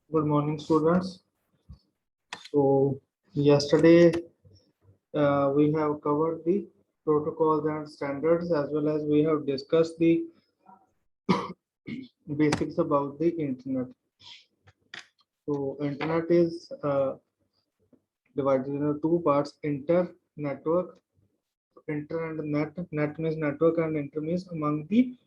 Good morning, students. So, yesterday we have covered the protocols and standards as well as we have discussed the basics about the internet. So, internet is divided into two parts: inter network, inter and net. Net means network and inter means among the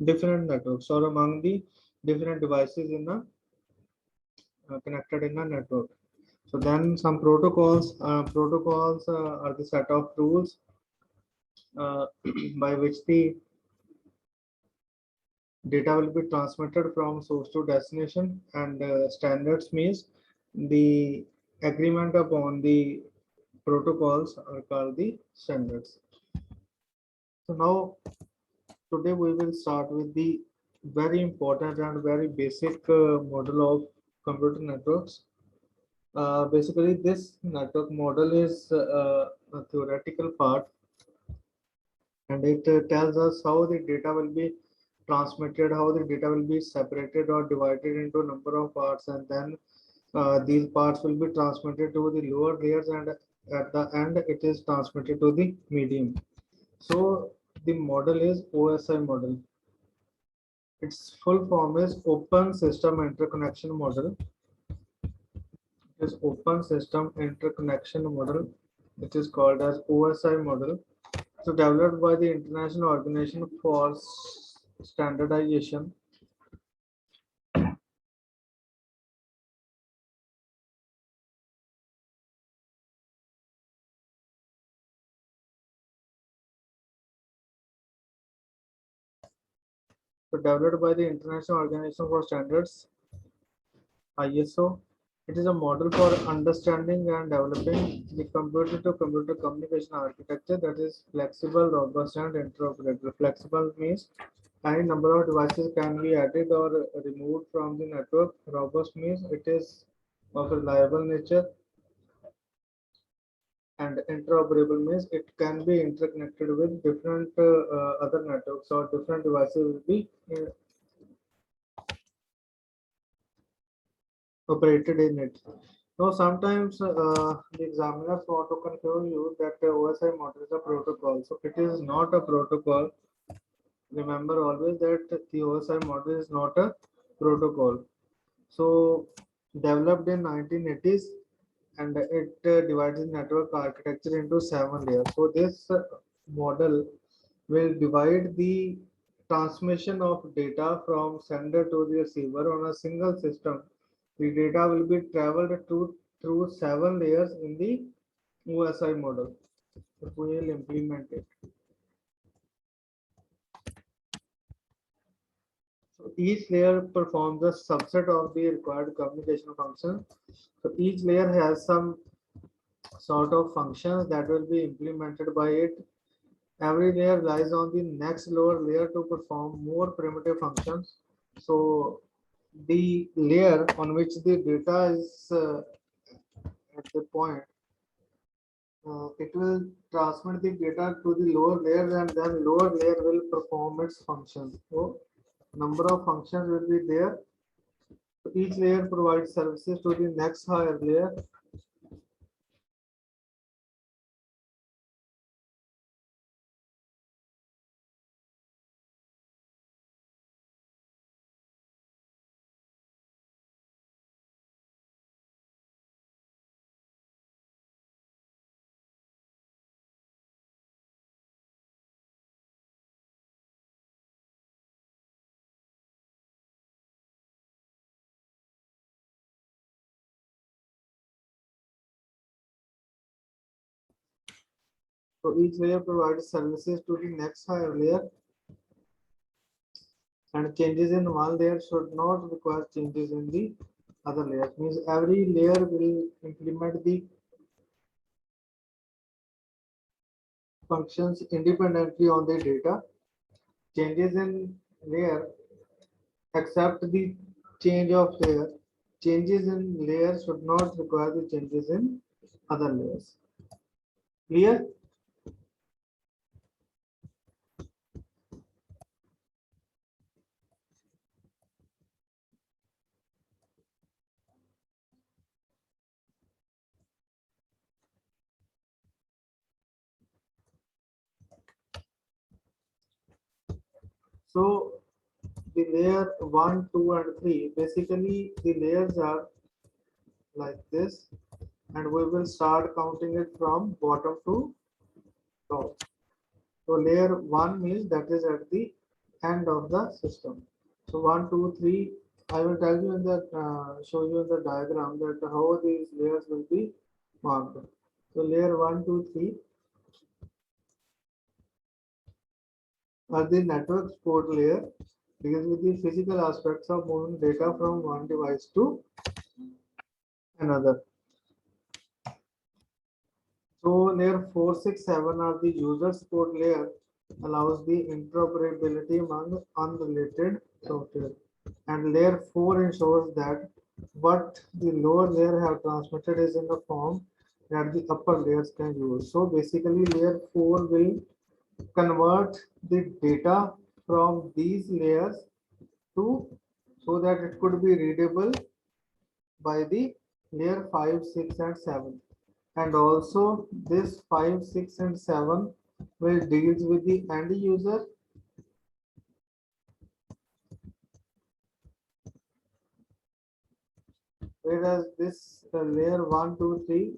different networks or among the different devices in the connected in a network. So then some protocols. Protocols are the set of rules uh, by which the data will be transmitted from source to destination, and standards means the agreement upon the protocols are called the standards. So now today we will start with the very important and very basic model of computer networks. Basically, this network model is a theoretical part, and it tells us how the data will be transmitted, how the data will be separated or divided into a number of parts, and then these parts will be transmitted to the lower layers, and at the end it is transmitted to the medium. So the model is OSI model. Its full form is Open System Interconnection Model. It is Open System Interconnection Model, which is called as OSI model. So developed by the International Organization for Standardization. So developed by the International Organization for Standards, ISO. It is a model for understanding and developing the computer-to-computer communication architecture that is flexible, robust, and interoperable. Flexible means any number of devices can be added or removed from the network. Robust means it is of reliable nature, and interoperable means it can be interconnected with different other networks, or different devices will be operated in it. Now, sometimes the examiners want to confuse you that the OSI model is a protocol. So it is not a protocol. Remember always that the OSI model is not a protocol. So developed in 1980s, and it divides network architecture into 7 layers. So this model will divide the transmission of data from sender to the receiver on a single system. The data will be traveled through 7 layers in the OSI model. So we will implement it. So each layer performs a subset of the required communication function. So each layer has some sort of functions that will be implemented by it. Every layer lies on the next lower layer to perform more primitive functions. So the layer on which the data is at the point, it will transmit the data to the lower layers, and then lower layer will perform its functions. So number of functions will be there. So each layer provides services to the next higher layer. So each layer provides services to the next higher layer, and changes in one layer should not require changes in the other layers. Means every layer will implement the functions independently on the data. Changes in layer except the change of layer. Changes in layer should not require the changes in other layers. Clear? So the layer 1, 2, and 3, basically the layers are like this, and we will start counting it from bottom to top. So layer 1 means that is at the end of the system. So 1, 2, 3. I will tell you in the show you in the diagram that how these layers will be marked. So layer 1, 2, 3 are the network support layer, deals with the physical aspects of moving data from one device to another. So layer 4, 6, 7 are the user support layer, allows the interoperability among unrelated software. And layer 4 ensures that what the lower layer have transmitted is in the form that the upper layers can use. So basically layer 4 will convert the data from these layers to, so that it could be readable by the layer 5, 6, and 7. And also this 5, 6, and 7 will deals with the end user, whereas this layer 1, 2, 3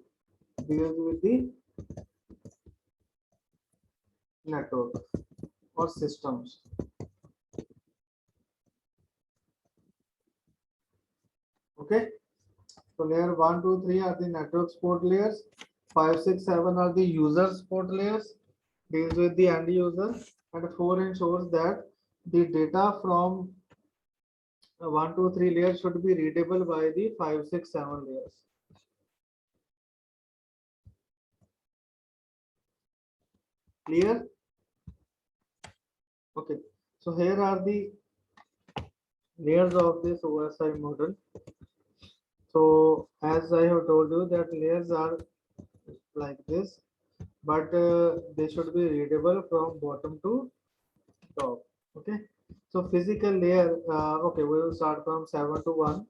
deals with the network or systems. Okay, so layer 1, 2, 3 are the network support layers, 5, 6, 7 are the user support layers, deals with the end user, and 4 ensures that the data from 1, 2, 3 layers should be readable by the 5, 6, 7 layers. Clear? Okay, so here are the layers of this OSI model. So as I have told you that layers are like this, but they should be readable from bottom to top. Okay, so physical layer, okay, we will start from 7 to 1.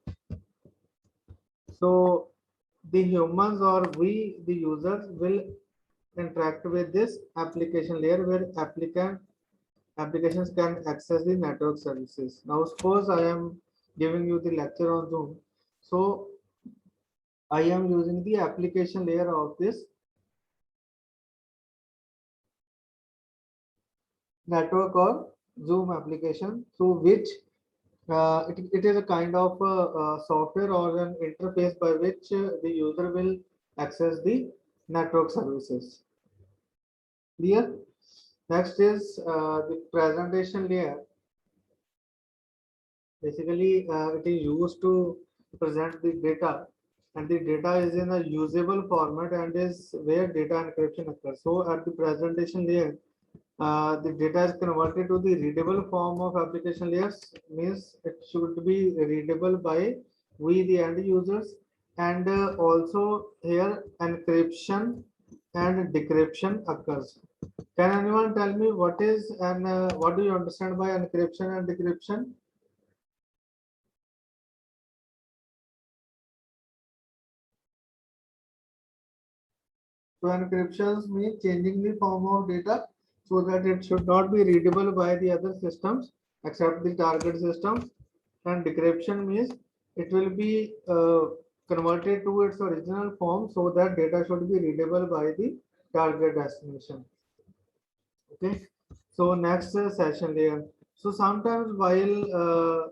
So the humans or we, the users, will interact with this application layer where applications can access the network services. Now suppose I am giving you the lecture on Zoom. So I am using the application layer of this network or Zoom application through which it is a kind of software or an interface by which the user will access the network services. Clear? Next is the presentation layer. Basically, it is used to present the data, and the data is in a usable format and is where data encryption occurs. So at the presentation layer, the data is converted to the readable form of application layers, means it should be readable by we the end users, and also here encryption and decryption occurs. Can anyone tell me what is and what do you understand by encryption and decryption? So encryptions means changing the form of data so that it should not be readable by the other systems except the target systems. And decryption means it will be converted to its original form so that data should be readable by the target destination. Okay. So next session layer. So sometimes while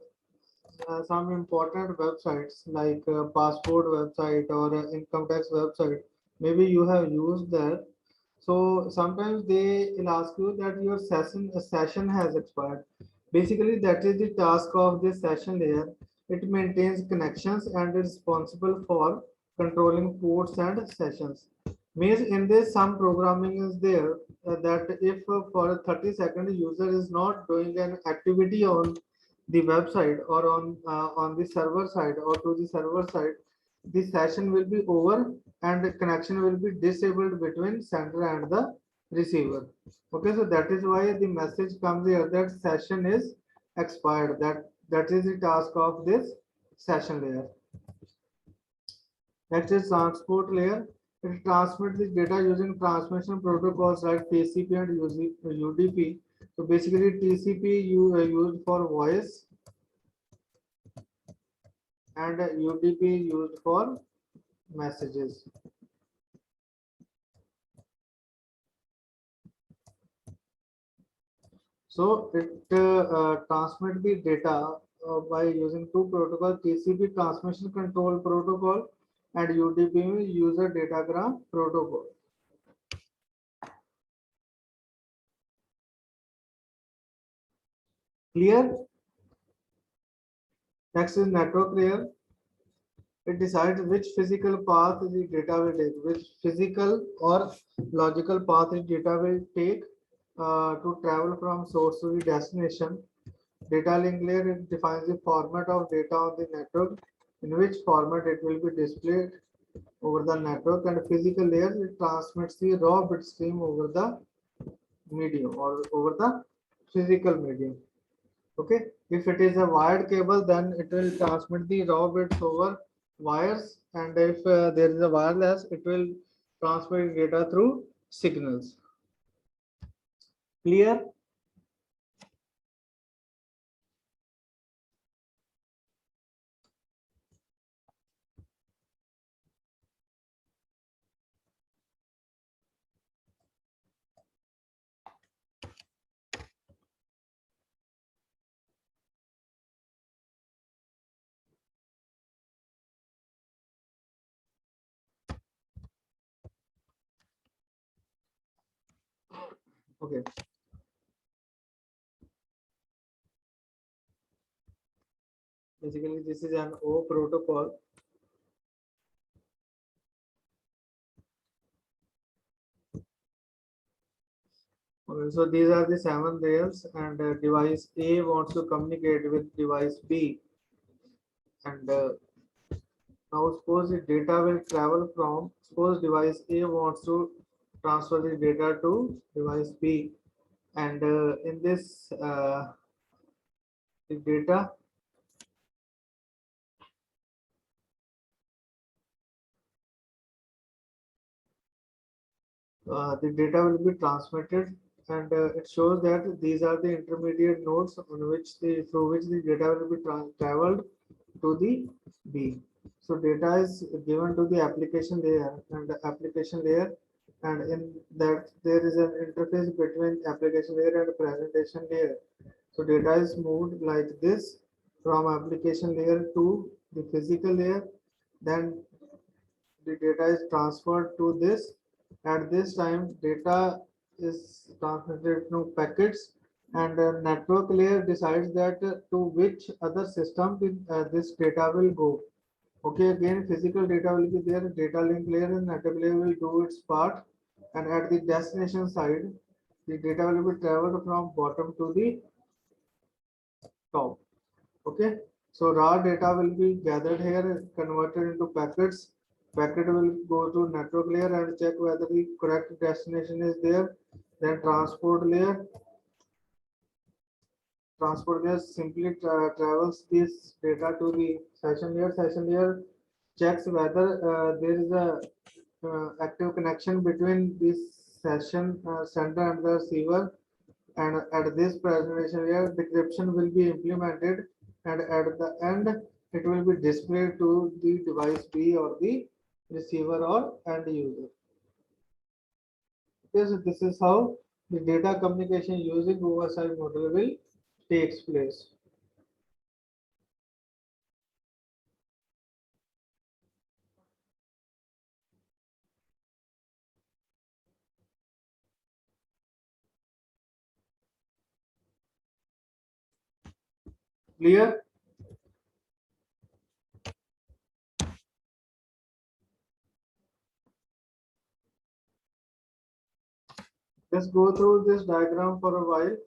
some important websites like passport website or income tax website, maybe you have used that. So sometimes they will ask you that your session has expired. Basically, that is the task of this session layer. It maintains connections and is responsible for controlling ports and sessions. Means in this some programming is there that if for a 30-second user is not doing an activity on the website or on the server side or to the server side, the session will be over and the connection will be disabled between sender and the receiver. Okay, so that is why the message comes here that session is expired. That is the task of this session layer. Next is transport layer. It transmits the data using transmission protocols like TCP and UDP. So basically TCP you used for voice and UDP used for messages. So it transmit the data by using two protocols, TCP transmission control protocol and UDP user datagram protocol. Clear? Next is network layer. It decides which physical path the data will take, which physical or logical path the data will take to travel from source to the destination. Data link layer, it defines the format of data on the network, in which format it will be displayed over the network, and physical layer, it transmits the raw bit stream over the medium or over the physical medium. Okay, if it is a wired cable, then it will transmit the raw bits over wires, and if there is a wireless, it will transmit data through signals. Clear? Okay. Basically, this is an O protocol. Okay, so these are the 7 rails, and device A wants to communicate with device B, and now suppose the data will travel from, suppose device A wants to transfer the data to device B, and in this the data will be transmitted, and it shows that these are the intermediate nodes on which the through which the data will be traveled to the B. So data is given to the application layer, and the application layer, and in that there is an interface between application layer and presentation layer. So data is moved like this from application layer to the physical layer, then the data is transferred to this. At this time, data is transmitted to packets, and the network layer decides that to which other system this data will go. Okay, again, physical data will be there, data link layer and network layer will do its part, and at the destination side, the data will be traveled from bottom to the top. Okay, so raw data will be gathered here, converted into packets. Packet will go to network layer and check whether the correct destination is there. Then transport layer simply travels this data to the session layer. Session layer checks whether there is a active connection between this session sender and the receiver, and at this presentation layer decryption will be implemented, and at the end it will be displayed to the device B or the receiver or end user. Okay, so this is how the data communication using OSI model will takes place. Clear? Let's go through this diagram for a while.